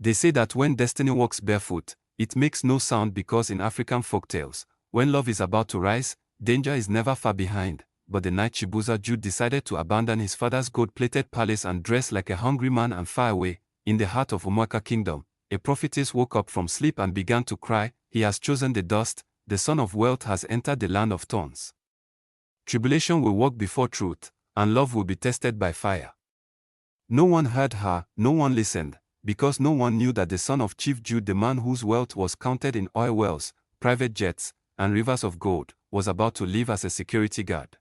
They say that when destiny walks barefoot, it makes no sound because in African folktales, when love is about to rise, danger is never far behind. But the night Chibuzor Jude decided to abandon his father's gold-plated palace and dress like a hungry man and fly away, in the heart of Umuaka Kingdom, a prophetess woke up from sleep and began to cry, "He has chosen the dust, the son of wealth has entered the land of thorns. Tribulation will walk before truth, and love will be tested by fire." No one heard her, no one listened, because no one knew that the son of Chief Jude, the man whose wealth was counted in oil wells, private jets, and rivers of gold, was about to live as a security guard.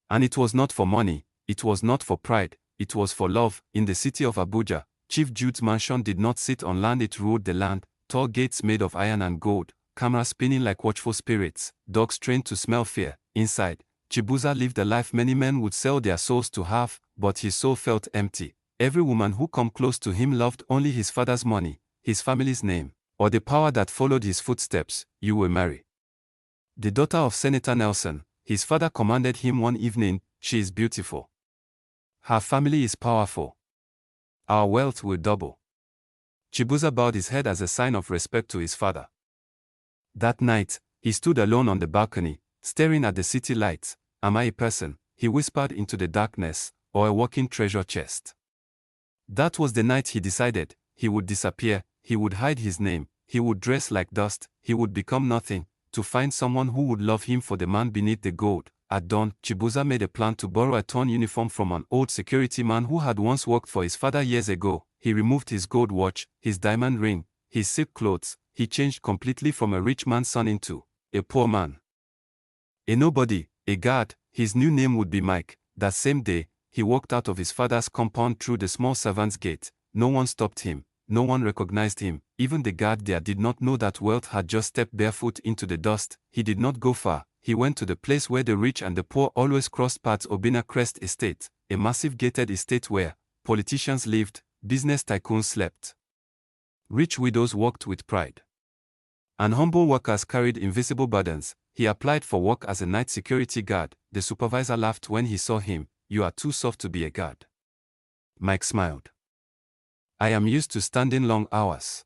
And it was not for money, it was not for pride, it was for love. In the city of Abuja, Chief Jude's mansion did not sit on land, it ruled the land, tall gates made of iron and gold, cameras spinning like watchful spirits, dogs trained to smell fear. Inside, Chibuzor lived a life many men would sell their souls to have, but his soul felt empty. Every woman who came close to him loved only his father's money, his family's name, or the power that followed his footsteps. "You will marry the daughter of Senator Nelson," his father commanded him one evening. "She is beautiful. Her family is powerful. Our wealth will double." Chibuzor bowed his head as a sign of respect to his father. That night, he stood alone on the balcony, staring at the city lights. "Am I a person," he whispered into the darkness, "or a walking treasure chest?" That was the night he decided he would disappear, he would hide his name, he would dress like dust, he would become nothing, to find someone who would love him for the man beneath the gold. At dawn, Chibuzor made a plan to borrow a torn uniform from an old security man who had once worked for his father years ago. He removed his gold watch, his diamond ring, his silk clothes. He changed completely from a rich man's son into a poor man. A nobody, a guard. His new name would be Mike. That same day, he walked out of his father's compound through the small servant's gate. No one stopped him. No one recognized him. Even the guard there did not know that wealth had just stepped barefoot into the dust. He did not go far. He went to the place where the rich and the poor always crossed paths. Obina Crest Estate, a massive gated estate where politicians lived, business tycoons slept. Rich widows walked with pride, and humble workers carried invisible burdens. He applied for work as a night security guard. The supervisor laughed when he saw him. "You are too soft to be a guard." Mike smiled. "I am used to standing long hours."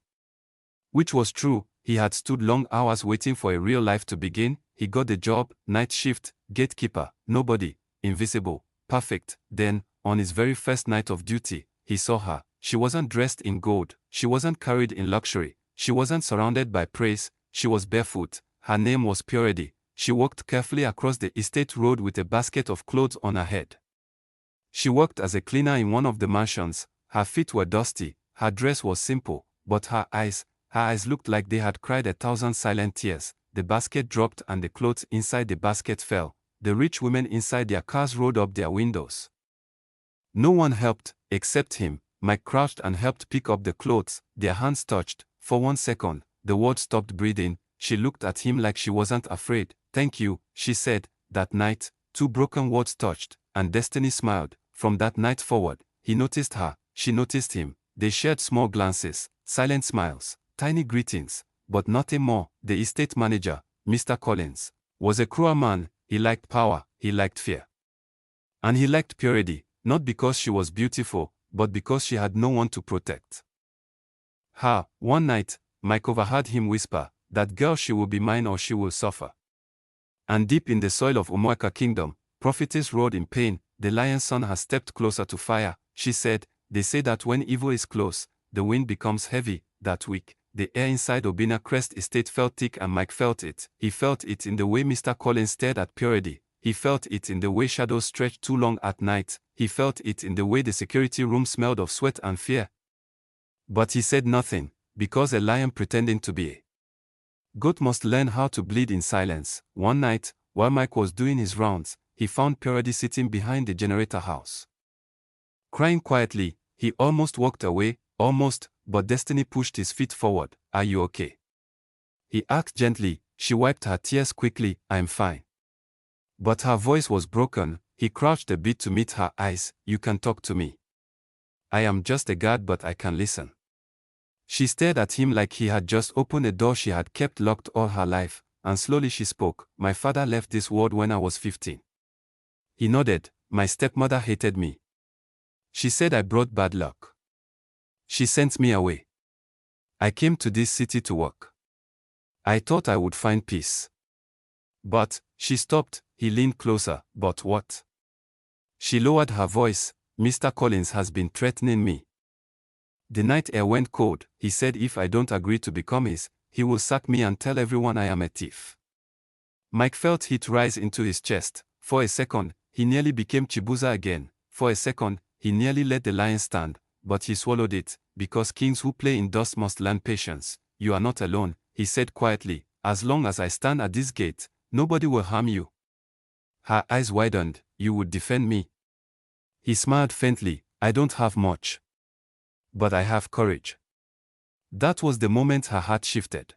Which was true. He had stood long hours waiting for a real life to begin. He got the job, night shift, gatekeeper, nobody, invisible, perfect. Then, on his very first night of duty, he saw her. She wasn't dressed in gold, she wasn't carried in luxury, she wasn't surrounded by praise, she was barefoot. Her name was Purity. She walked carefully across the estate road with a basket of clothes on her head. She worked as a cleaner in one of the mansions. Her feet were dusty, her dress was simple, but her eyes looked like they had cried 1,000 silent tears. The basket dropped and the clothes inside the basket fell. The rich women inside their cars rolled up their windows. No one helped, except him. Mike crouched and helped pick up the clothes. Their hands touched. For 1 second, the world stopped breathing. She looked at him like she wasn't afraid. "Thank you," she said. That night, 2 broken words touched, and destiny smiled. From that night forward, he noticed her, she noticed him. They shared small glances, silent smiles, tiny greetings, but nothing more. The estate manager, Mr. Collins, was a cruel man. He liked power, he liked fear. And he liked Purity, not because she was beautiful, but because she had no one to protect her. One night, Mike overheard him whisper, "That girl, she will be mine or she will suffer." And deep in the soil of Umuaka Kingdom, prophetess roared in pain. "The lion's son has stepped closer to fire," she said. "They say that when evil is close, the wind becomes heavy." That week, the air inside Obina Crest Estate felt thick, and Mike felt it. He felt it in the way Mr. Collins stared at Purity. He felt it in the way shadows stretched too long at night. He felt it in the way the security room smelled of sweat and fear. But he said nothing, because a lion pretending to be a goat must learn how to bleed in silence. One night, while Mike was doing his rounds, he found Purity sitting behind the generator house, crying quietly. He almost walked away, almost, but destiny pushed his feet forward. "Are you okay?" he asked gently. She wiped her tears quickly. "I'm fine." But her voice was broken. He crouched a bit to meet her eyes. "You can talk to me. I am just a guard, but I can listen." She stared at him like he had just opened a door she had kept locked all her life, and slowly she spoke. "My father left this world when I was 15. He nodded. "My stepmother hated me. She said I brought bad luck. She sent me away. I came to this city to work. I thought I would find peace. But, she stopped, he leaned closer. But what? She lowered her voice. Mr. Collins has been threatening me. The night air went cold. He said if I don't agree to become his, he will sack me and tell everyone I am a thief. Mike felt heat rise into his chest. For a second, he nearly became Chibuzor again. For a second, he nearly let the lion stand, but he swallowed it, because kings who play in dust must learn patience. You are not alone, he said quietly. As long as I stand at this gate, nobody will harm you. Her eyes widened. You would defend me. He smiled faintly. I don't have much. But I have courage. That was the moment her heart shifted.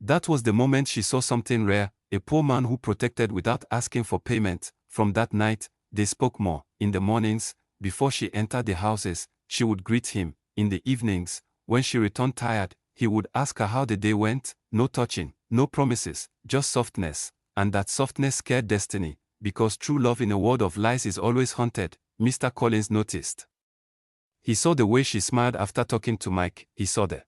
That was the moment she saw something rare, a poor man who protected without asking for payment. From that night, they spoke more. In the mornings, before she entered the houses, she would greet him. In the evenings, when she returned tired, he would ask her how the day went. No touching, no promises, just softness. And that softness scared Destiny, because true love in a world of lies is always haunted. Mr. Collins noticed. He saw the way she smiled after talking to Mike. He saw the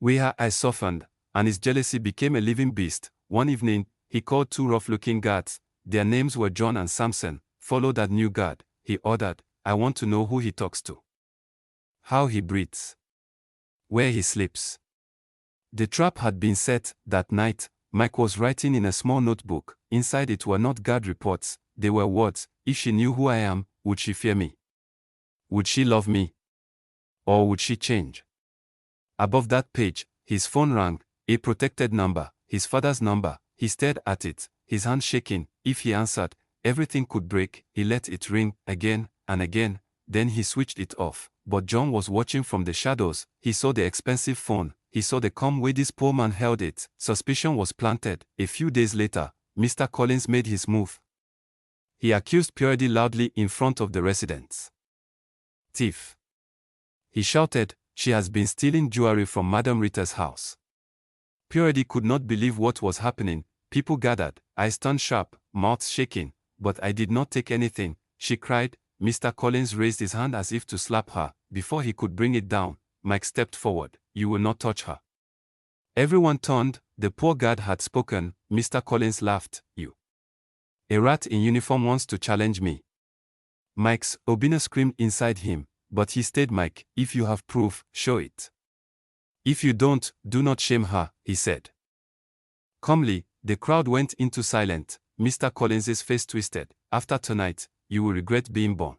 way her eyes softened, and his jealousy became a living beast. One evening, he called two rough-looking guards. Their names were John and Samson. Follow that new guard, he ordered. I want to know who he talks to, how he breathes, where he sleeps. The trap had been set. That night, Mike was writing in a small notebook. Inside it were not guard reports, they were words. If she knew who I am, would she fear me? Would she love me? Or would she change? Above that page, his phone rang, a protected number, his father's number. He stared at it, his hand shaking. If he answered, everything could break. He let it ring, again and again, then he switched it off. But John was watching from the shadows. He saw the expensive phone, he saw the calm way this poor man held it. Suspicion was planted. A few days later, Mr. Collins made his move. He accused Purity loudly in front of the residents. Thief! He shouted, she has been stealing jewelry from Madame Ritter's house. Purity could not believe what was happening. People gathered, eyes turned sharp, mouths shaking. But I did not take anything, she cried. Mr. Collins raised his hand as if to slap her. Before he could bring it down, Mike stepped forward. You will not touch her. Everyone turned. The poor guard had spoken. Mr. Collins laughed. You. A rat in uniform wants to challenge me. Mike's Obina screamed inside him, but he stayed. Mike, if you have proof, show it. If you don't, do not shame her, he said. Calmly, the crowd went into silence. Mr. Collins's face twisted. After tonight, you will regret being born.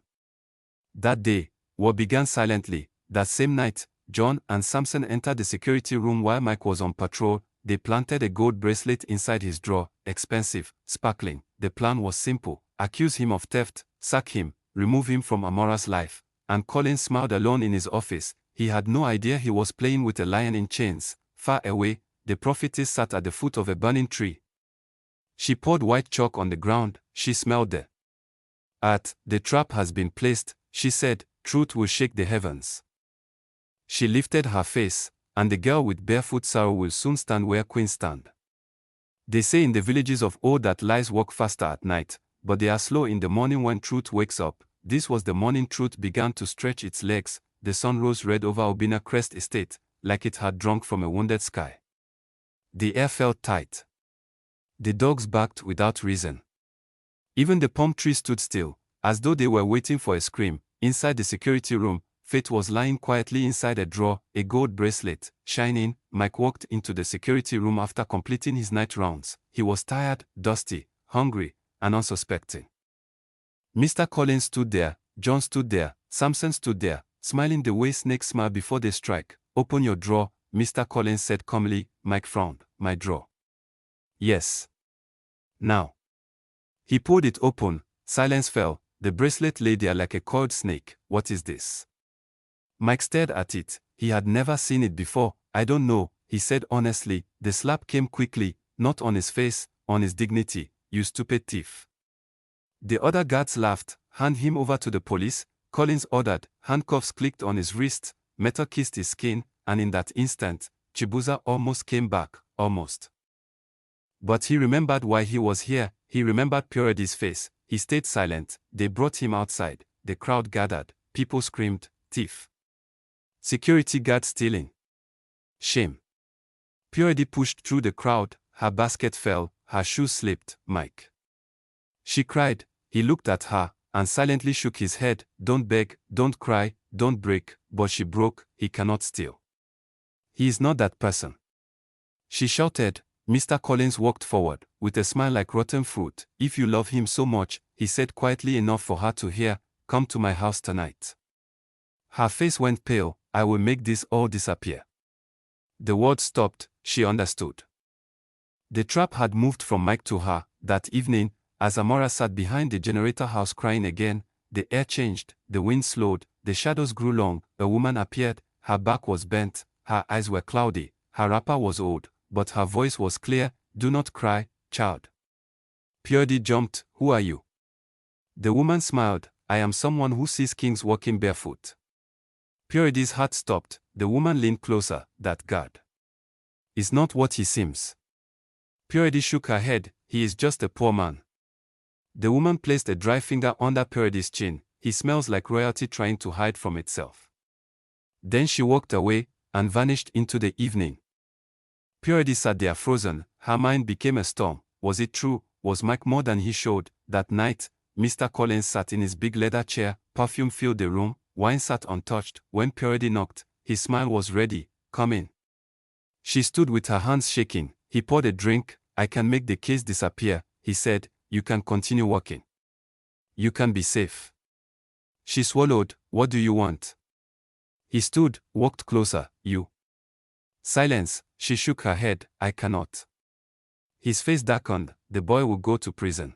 That day, war began silently. That same night, John and Samson entered the security room while Mike was on patrol. They planted a gold bracelet inside his drawer, expensive, sparkling. The plan was simple. Accuse him of theft, sack him, remove him from Amora's life. And Collins smiled alone in his office. He had no idea he was playing with a lion in chains. Far away, the prophetess sat at the foot of a burning tree. She poured white chalk on the ground. She smelled the earth. The trap has been placed, she said. Truth will shake the heavens. She lifted her face, and the girl with barefoot sorrow will soon stand where queens stand. They say in the villages of old that lies walk faster at night, but they are slow in the morning when truth wakes up. This was the morning truth began to stretch its legs. The sun rose red over Obina Crest Estate, like it had drunk from a wounded sky. The air felt tight. The dogs barked without reason. Even the palm trees stood still, as though they were waiting for a scream. Inside the security room, Faith was lying quietly inside a drawer, a gold bracelet, shining. Mike walked into the security room after completing his night rounds. He was tired, dusty, hungry, and unsuspecting. Mr. Collins stood there, John stood there, Samson stood there, smiling the way snakes smile before they strike. Open your drawer, Mr. Collins said calmly. Mike frowned. My drawer. Yes. Now. He pulled it open. Silence fell. The bracelet lay there like a coiled snake. What is this? Mike stared at it. He had never seen it before. I don't know, he said honestly. The slap came quickly, not on his face, on his dignity. You stupid thief. The other guards laughed. Hand him over to the police, Collins ordered. Handcuffs clicked on his wrist, metal kissed his skin, and in that instant, Chibuzor almost came back. Almost. But he remembered why he was here. He remembered Purity's face. He stayed silent. They brought him outside. The crowd gathered. People screamed, thief. Security guard stealing. Shame. Purity pushed through the crowd, her basket fell, her shoes slipped. Mike. She cried. He looked at her, and silently shook his head. Don't beg, don't cry, don't break. But she broke. He cannot steal. He is not that person. She shouted. Mr. Collins walked forward, with a smile like rotten fruit. If you love him so much, he said quietly enough for her to hear, come to my house tonight. Her face went pale. I will make this all disappear. The words stopped. She understood. The trap had moved from Mike to her. That evening, as Amora sat behind the generator house crying again, the air changed, the wind slowed, the shadows grew long. A woman appeared. Her back was bent, her eyes were cloudy, her wrapper was old, but her voice was clear. Do not cry, child. Purity jumped. Who are you? The woman smiled. I am someone who sees kings walking barefoot. Purity's heart stopped. The woman leaned closer. That God is not what he seems. Purity shook her head. He is just a poor man. The woman placed a dry finger under Purity's chin. He smells like royalty trying to hide from itself. Then she walked away and vanished into the evening. Purity sat there frozen. Her mind became a storm. Was it true? Was Mike more than he showed? That night, Mr. Collins sat in his big leather chair. Perfume filled the room. Wine sat untouched. When Purity knocked, his smile was ready. Come in. She stood with her hands shaking. He poured a drink. I can make the case disappear, he said. You can continue working. You can be safe. She swallowed. What do you want? He stood, walked closer. You. Silence. She shook her head. I cannot. His face darkened. The boy will go to prison.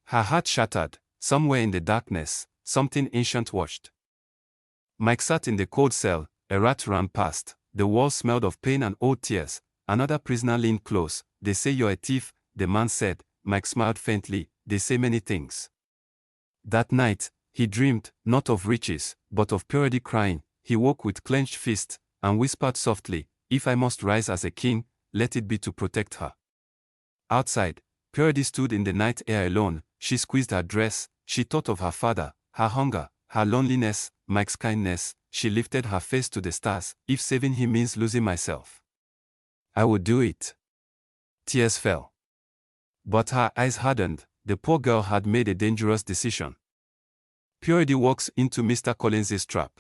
Her heart shattered. Somewhere in the darkness, something ancient watched. Mike sat in the cold cell. A rat ran past. The walls smelled of pain and old tears. Another prisoner leaned close. They say you're a thief, the man said. Mike smiled faintly. They say many things. That night, he dreamed, not of riches, but of Purity crying. He woke with clenched fists, and whispered softly, if I must rise as a king, let it be to protect her. Outside, Purity stood in the night air alone. She squeezed her dress. She thought of her father, her hunger, her loneliness, Mike's kindness. She lifted her face to the stars. If saving him means losing myself, I would do it. Tears fell. But her eyes hardened. The poor girl had made a dangerous decision. Purity walks into Mr. Collins's trap.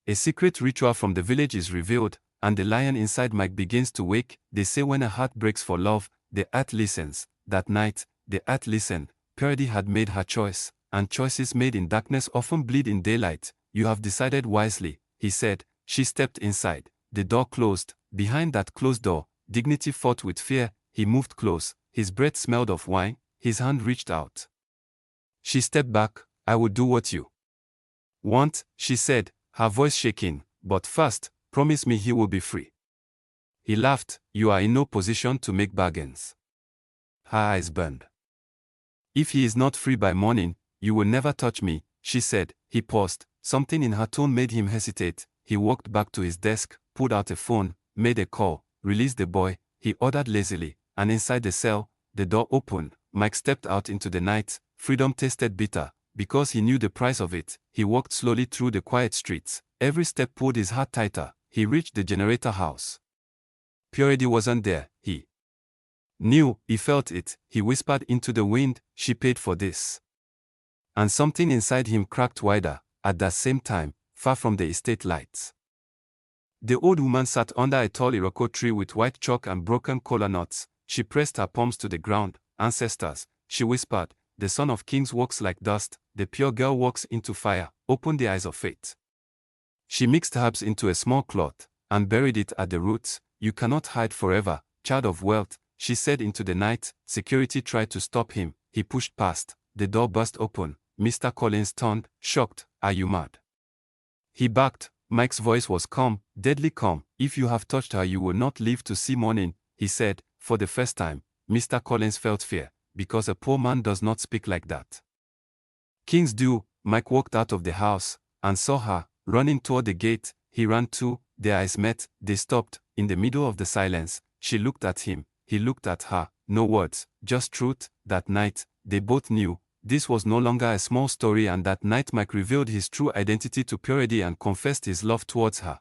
A secret ritual from the village is revealed, and the lion inside Mike begins to wake. They say when a heart breaks for love, the earth listens. That night, the earth listened. Purity had made her choice, and choices made in darkness often bleed in daylight. You have decided wisely, he said. She stepped inside. The door closed. Behind that closed door, dignity fought with fear. He moved close. His breath smelled of wine. His hand reached out. She stepped back. I will do what you want, she said, her voice shaking. But first, promise me he will be free. He laughed. You are in no position to make bargains. Her eyes burned. If he is not free by morning, you will never touch me, she said. He paused. Something in her tone made him hesitate. He walked back to his desk, pulled out a phone, made a call, released the boy, he ordered lazily, and inside the cell, the door opened. Mike stepped out into the night. Freedom tasted bitter. Because he knew the price of it, he walked slowly through the quiet streets. Every step pulled his heart tighter. He reached the generator house. Purity wasn't there. He knew, he felt it. He whispered into the wind, she paid for this. And something inside him cracked wider. At that same time, far from the estate lights, the old woman sat under a tall Iroko tree with white chalk and broken kola nuts. She pressed her palms to the ground. Ancestors, she whispered, the son of kings walks like dust, the pure girl walks into fire. Open the eyes of faith. She mixed herbs into a small cloth, and buried it at the roots. You cannot hide forever, child of wealth, she said into the night. Security tried to stop him. He pushed past. The door burst open. Mr. Collins turned, shocked. Are you mad? He backed. Mike's voice was calm, deadly calm. If you have touched her you will not live to see morning, he said. For the first time, Mr. Collins felt fear, because a poor man does not speak like that. Kings do. Mike walked out of the house, and saw her, running toward the gate. He ran too. Their eyes met. They stopped. In the middle of the silence, she looked at him. He looked at her. No words, just truth. That night, they both knew. This was no longer a small story, and that night Mike revealed his true identity to Purity and confessed his love towards her.